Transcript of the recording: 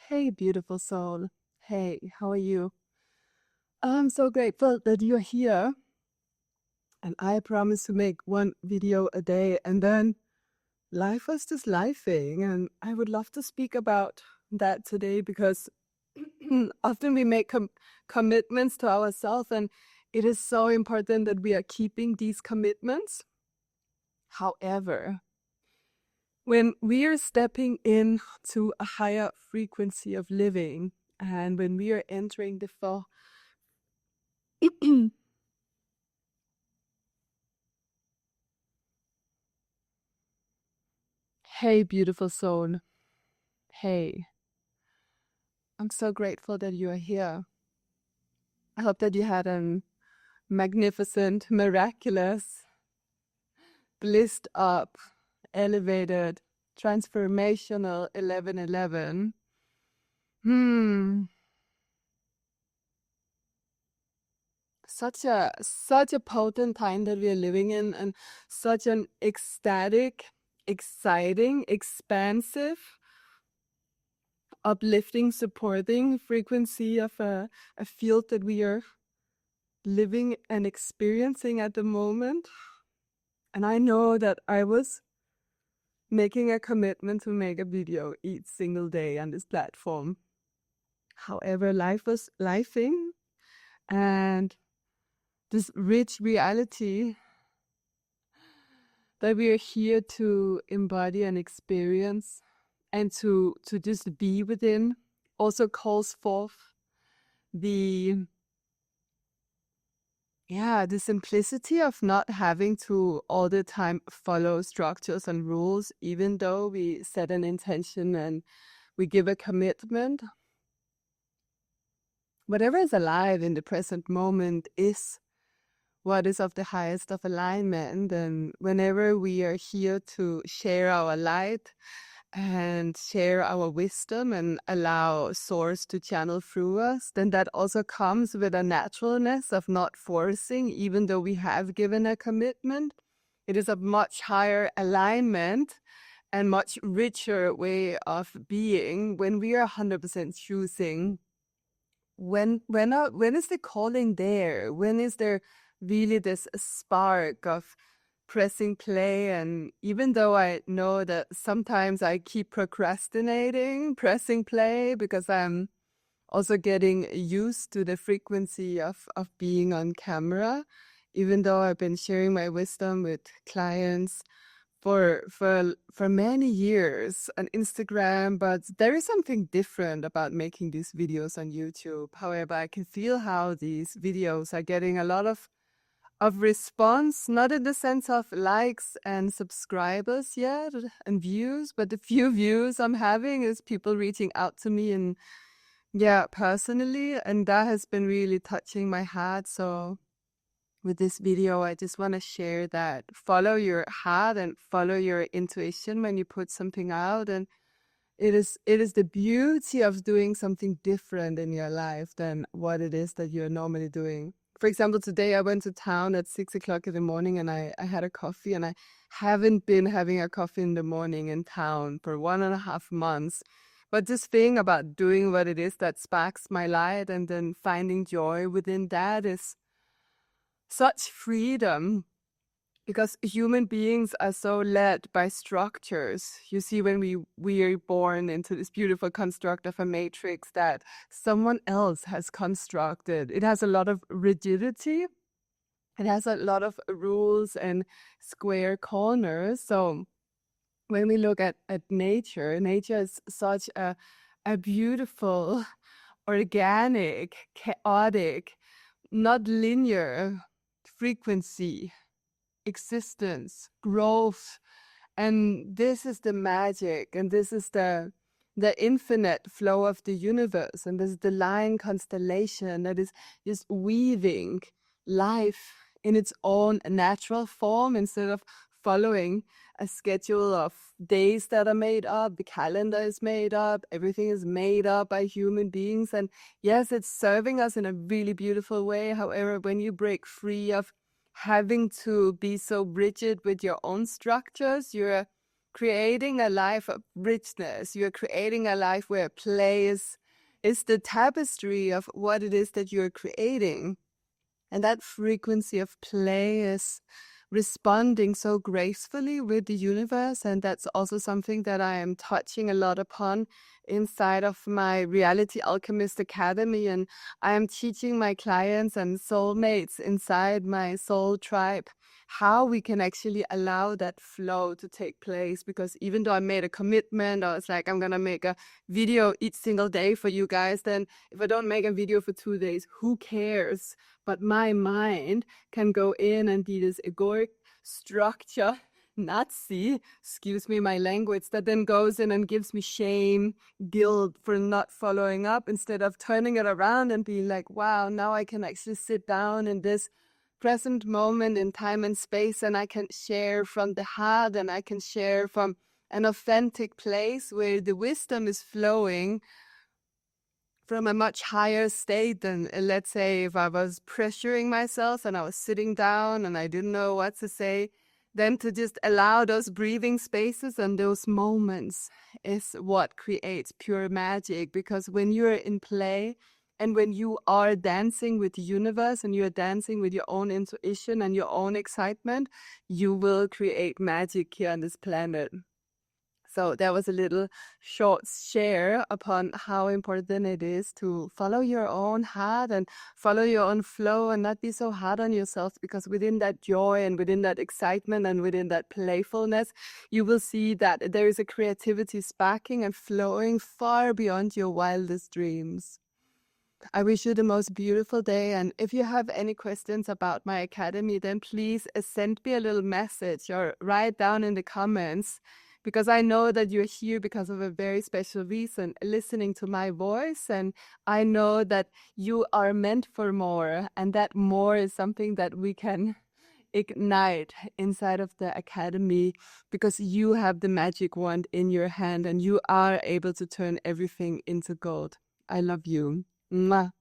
Hey, beautiful soul. Hey, how are you? I'm so grateful that you're here. And I promise to make one video a day. And then life was just lifing. And I would love to speak about that today because often we make commitments to ourselves. And it is so important that we are keeping these commitments. However, when we are stepping into a higher frequency of living, and when we are entering the fall, hey, beautiful soul. Hey, I'm so grateful that you are here. I hope that you had a magnificent, miraculous, blissed up, elevated, transformational 11/11. Hmm. Such a potent time that we are living in, and such an ecstatic, exciting, expansive, uplifting, supporting frequency of a field that we are living and experiencing at the moment. And I know that I was making a commitment to make a video each single day on this platform. However, life was lifing, and this rich reality that we are here to embody and experience and to just be within also calls forth the the simplicity of not having to all the time follow structures and rules, even though we set an intention and we give a commitment. Whatever is alive in the present moment is what is of the highest of alignment. And whenever we are here to share our light and share our wisdom and allow source to channel through us, then that also comes with a naturalness of not forcing, even though we have given a commitment. It is a much higher alignment and much richer way of being when we are 100% choosing. When is the calling there? When is there really this spark of pressing play? And even though I know that sometimes I keep procrastinating pressing play because I'm also getting used to the frequency of being on camera, even though I've been sharing my wisdom with clients for many years on Instagram, but there is something different about making these videos on YouTube. However, I can feel how these videos are getting a lot of response, not in the sense of likes and subscribers yet and views, but the few views I'm having is people reaching out to me and personally, and that has been really touching my heart. So with this video, I just want to share that follow your heart and follow your intuition when you put something out. And it is the beauty of doing something different in your life than what it is that you're normally doing. For example, today I went to town at 6 o'clock in the morning and I had a coffee, and I haven't been having a coffee in the morning in town for 1.5 months. But this thing about doing what it is that sparks my light and then finding joy within that is such freedom, because human beings are so led by structures. You see, when we are born into this beautiful construct of a matrix that someone else has constructed, it has a lot of rigidity. It has a lot of rules and square corners. So when we look at nature, nature is such a beautiful, organic, chaotic, not linear frequency, existence, growth. And this is the magic, and this is the infinite flow of the universe. And this is the line constellation that is just weaving life in its own natural form instead of following a schedule of days that are made up. The calendar is made up, everything is made up by human beings. And yes, it's serving us in a really beautiful way. However, when you break free of having to be so rigid with your own structures, you're creating a life of richness. You're creating a life where play is the tapestry of what it is that you're creating. And that frequency of play is responding so gracefully with the universe. And that's also something that I am touching a lot upon inside of my Reality Alchemist Academy. And I am teaching my clients and soulmates inside my soul tribe how we can actually allow that flow to take place. Because even though I made a commitment, I was like, I'm going to make a video each single day for you guys, then if I don't make a video for 2 days, who cares? But my mind can go in and be this egoic structure Nazi, excuse me, my language, that then goes in and gives me shame, guilt for not following up, instead of turning it around and being like, wow, now I can actually sit down in this present moment in time and space, and I can share from the heart, and I can share from an authentic place where the wisdom is flowing from a much higher state than, let's say, if I was pressuring myself and I was sitting down and I didn't know what to say, then to just allow those breathing spaces and those moments is what creates pure magic. Because when you're in play and when you are dancing with the universe and you're dancing with your own intuition and your own excitement, you will create magic here on this planet. So that was a little short share upon how important it is to follow your own heart and follow your own flow and not be so hard on yourself, because within that joy and within that excitement and within that playfulness, you will see that there is a creativity sparking and flowing far beyond your wildest dreams. I wish you the most beautiful day. And if you have any questions about my academy, then please send me a little message or write down in the comments, because I know that you're here because of a very special reason, listening to my voice. And I know that you are meant for more. And that more is something that we can ignite inside of the academy, because you have the magic wand in your hand and you are able to turn everything into gold. I love you. Mwah.